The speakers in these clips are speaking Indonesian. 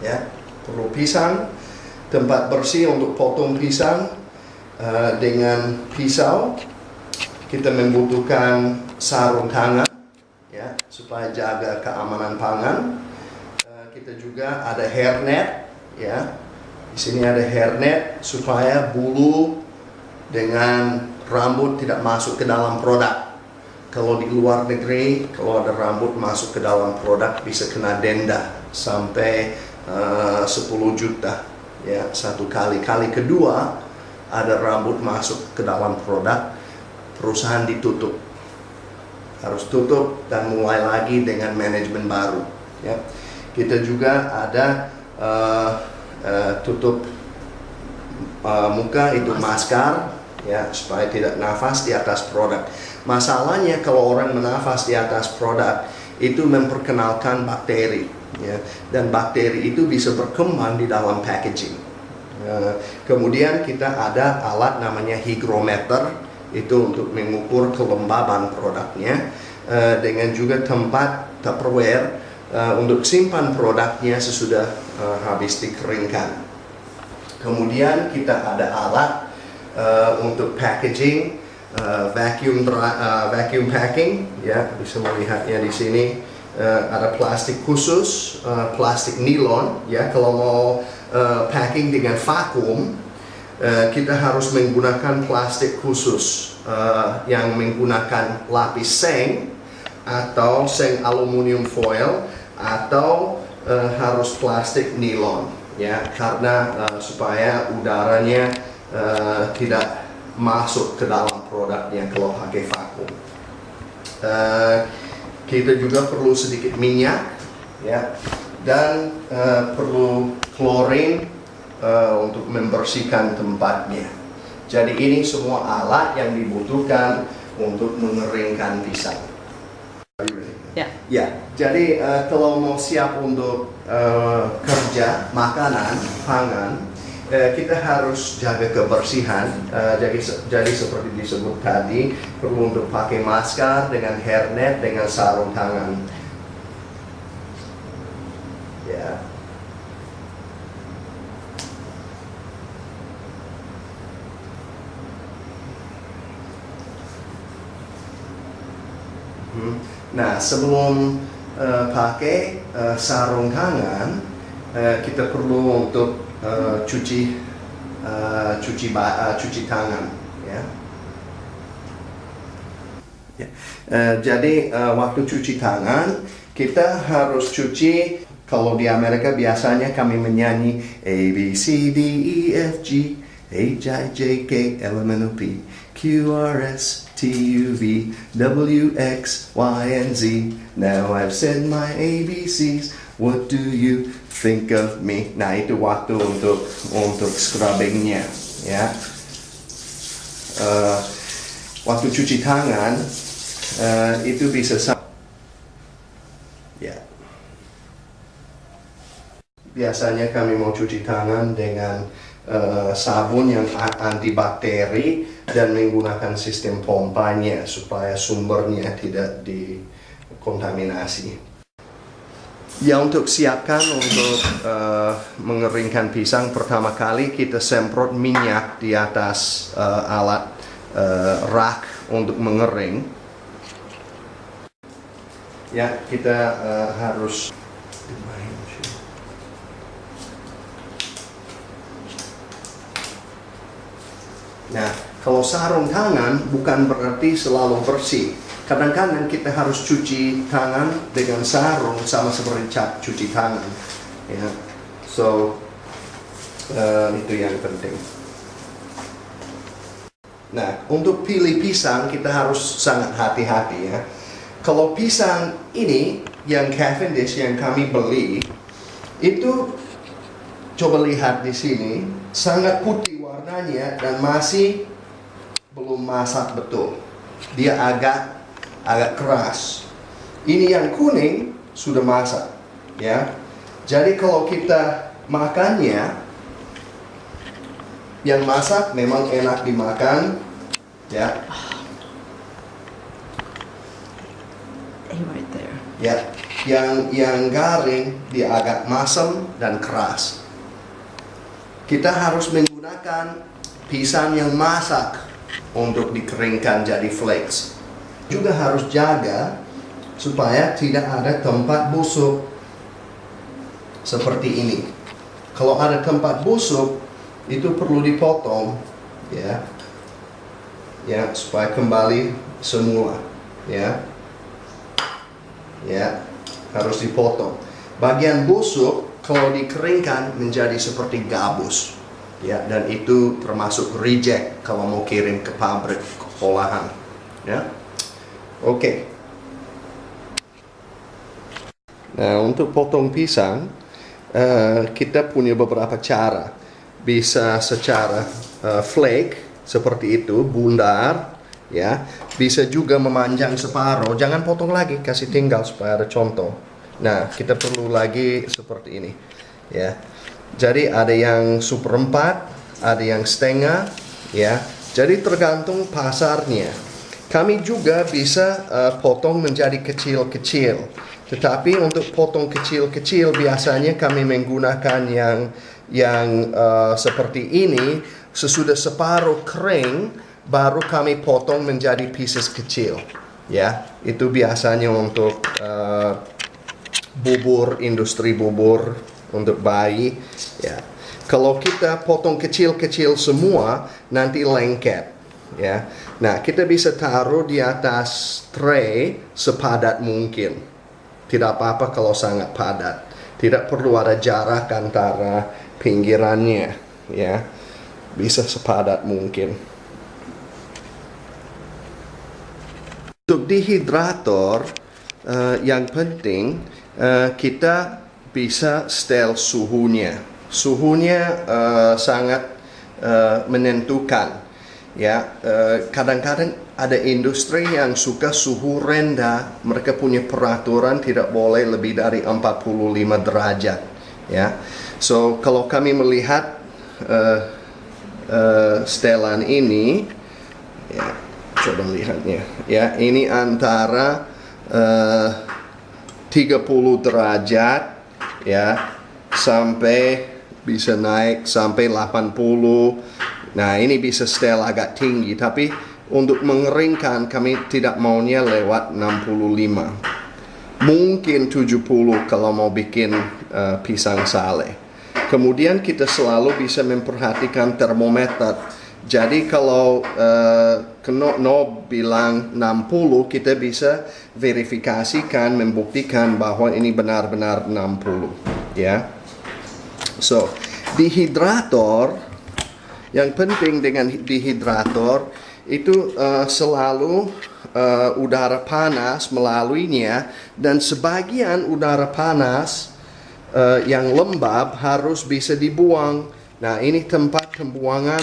ya. Perlu pisang, tempat bersih untuk potong pisang dengan pisau. Kita membutuhkan sarung tangan, ya, supaya jaga keamanan pangan. Kita juga ada hairnet, ya. Di sini ada hairnet supaya bulu dengan rambut tidak masuk ke dalam produk. Kalau di luar negeri, kalau ada rambut masuk ke dalam produk bisa kena denda sampai 10 juta, ya, satu kali. Kali kedua ada rambut masuk ke dalam produk, perusahaan ditutup. Harus tutup dan mulai lagi dengan manajemen baru, ya. Kita juga ada tutup muka, itu masker, ya, supaya tidak nafas di atas produk. Masalahnya kalau orang menafas di atas produk itu memperkenalkan bakteri, ya, dan bakteri itu bisa berkembang di dalam packaging. Kemudian kita ada alat namanya hygrometer, itu untuk mengukur kelembaban produknya, dengan juga tempat Tupperware untuk simpan produknya sesudah habis dikeringkan. Kemudian kita ada alat untuk packaging, vacuum packing, ya, bisa melihatnya di sini. Ada plastik khusus, plastik nilon, ya. Kalau mau packing dengan vakum, kita harus menggunakan plastik khusus yang menggunakan lapis seng atau seng aluminium foil, atau harus plastik nilon, ya, karena supaya udaranya tidak masuk ke dalam produknya kalau pakai vakum. Kita juga perlu sedikit minyak, ya, dan perlu klorin untuk membersihkan tempatnya. Jadi ini semua alat yang dibutuhkan untuk mengeringkan pisang. Ya, jadi kalau mau siap untuk kerja makanan, pangan, kita harus jaga kebersihan. Jadi seperti disebut tadi, perlu untuk pakai masker dengan hairnet dengan sarung tangan. Ya. Nah, sebelum pakai sarung tangan, kita perlu untuk cuci tangan, ya. Jadi waktu cuci tangan kita harus cuci. Kalau di Amerika biasanya kami menyanyi A B C D E F G H I J K L M N O P Q R S T U V W X Y and Z. Now I've said my ABCs. What do you think of me? Nah, itu waktu untuk scrubbingnya, ya. Waktu cuci tangan itu bisa ya. Biasanya kami mau cuci tangan dengan sabun yang antibakteri dan menggunakan sistem pompanya supaya sumbernya tidak dikontaminasi. Ya, untuk siapkan untuk mengeringkan pisang, pertama kali kita semprot minyak di atas alat rak untuk mengering. Ya, kita harus. Nah, kalau sarung tangan bukan berarti selalu bersih. Kadang-kadang kita harus cuci tangan dengan sarung sama seperti cuci tangan, ya. So itu yang penting. Nah, untuk pilih pisang kita harus sangat hati-hati, ya. Kalau pisang ini yang Cavendish yang kami beli itu, coba lihat di sini, sangat putih warnanya dan masih belum masak betul. Dia agak keras. Ini yang kuning sudah masak, ya. Jadi kalau kita makannya, yang masak memang enak dimakan, ya. Right there. Ya. yang garing dia agak masam dan keras. Kita harus menggunakan pisang yang masak untuk dikeringkan jadi flakes. Juga harus jaga supaya tidak ada tempat busuk seperti ini. Kalau ada tempat busuk itu perlu dipotong, ya, supaya kembali semula, ya, harus dipotong. Bagian busuk kalau dikeringkan menjadi seperti gabus, ya, dan itu termasuk reject kalau mau kirim ke pabrik olahan, ya. Oke. Nah, untuk potong pisang kita punya beberapa cara. Bisa secara flake seperti itu, bundar, ya. Bisa juga memanjang separuh. Jangan potong lagi, kasih tinggal supaya ada contoh. Nah, kita perlu lagi seperti ini, ya. Jadi ada yang seperempat, ada yang setengah, ya. Jadi tergantung pasarnya. Kami juga bisa potong menjadi kecil-kecil. Tetapi untuk potong kecil-kecil biasanya kami menggunakan yang seperti ini. Sesudah separuh kering, baru kami potong menjadi pieces kecil. Ya, itu biasanya untuk bubur, industri bubur untuk bayi. Ya, kalau kita potong kecil-kecil semua, nanti lengket. Ya, nah kita bisa taruh di atas tray sepadat mungkin. Tidak apa-apa kalau sangat padat. Tidak perlu ada jarak antara pinggirannya, ya. Bisa sepadat mungkin. Untuk dehidrator, yang penting kita bisa setel suhunya. Suhunya sangat menentukan. Ya, kadang-kadang ada industri yang suka suhu rendah. Mereka punya peraturan tidak boleh lebih dari 45 derajat. Ya, so kalau kami melihat setelan ini, ya, coba lihatnya. Ya, ini antara 30 derajat, ya, sampai bisa naik sampai 80. Nah, ini bisa setel agak tinggi, tapi untuk mengeringkan kami tidak maunya lewat 65. Mungkin 70 kalau mau bikin pisang sale. Kemudian kita selalu bisa memperhatikan termometer. Jadi kalau knob bilang 60, kita bisa verifikasikan, membuktikan bahwa ini benar-benar 60. Ya. So, dehidrator, yang penting dengan dehidrator itu selalu udara panas melaluinya, dan sebagian udara panas yang lembab harus bisa dibuang. Nah, ini tempat pembuangan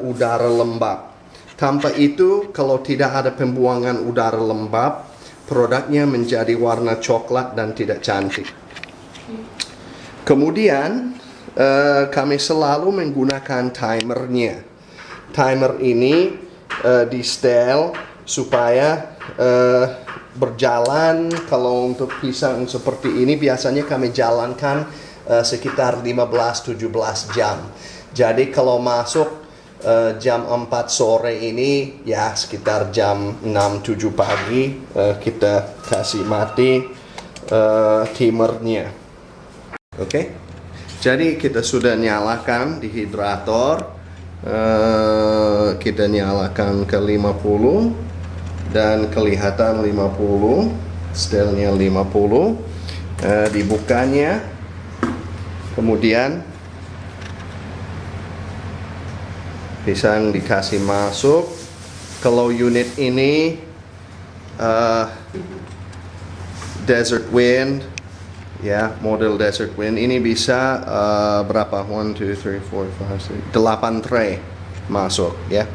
udara lembab. Tanpa itu, kalau tidak ada pembuangan udara lembab, produknya menjadi warna coklat dan tidak cantik. Kemudian kami selalu menggunakan timernya. Timer ini di setel supaya berjalan. Kalau untuk pisang seperti ini biasanya kami jalankan sekitar 15-17 jam. Jadi kalau masuk jam 4 sore ini, ya sekitar jam 6-7 pagi kita kasih mati timernya. Oke? Jadi kita sudah nyalakan dehidrator, kita nyalakan ke 50 dan kelihatan 50, setelnya 50, dibukanya, kemudian pisang dikasih masuk. Kalau unit ini Desert Wind, ya, model Desert Wind, ini bisa berapa? 1, 2, 3, 4, 5, 6, 8 tray masuk, ya.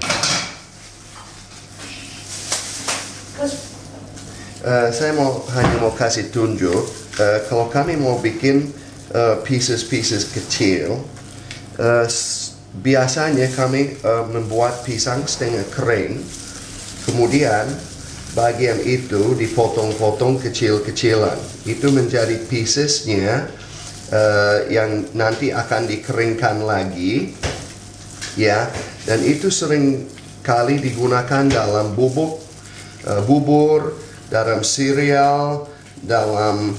Saya hanya mau kasih tunjuk, kalau kami mau bikin pieces-pieces kecil, biasanya kami membuat pisang setengah kering, kemudian bagian itu dipotong-potong kecil-kecilan. Itu menjadi piecesnya yang nanti akan dikeringkan lagi, ya. Dan itu sering kali digunakan dalam bubur, dalam cereal, dalam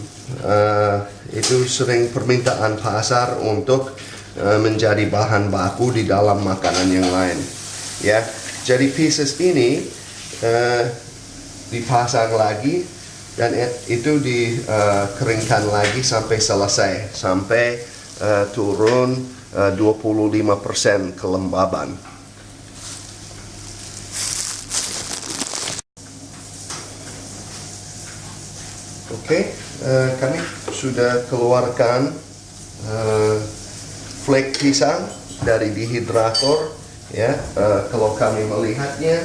itu sering permintaan pasar untuk menjadi bahan baku di dalam makanan yang lain, ya. Jadi pieces ini dipasang lagi dan itu dikeringkan lagi sampai selesai, sampai turun 25% kelembaban. Oke, kami sudah keluarkan flake pisang dari dehidrator, ya. Kalau kami melihatnya,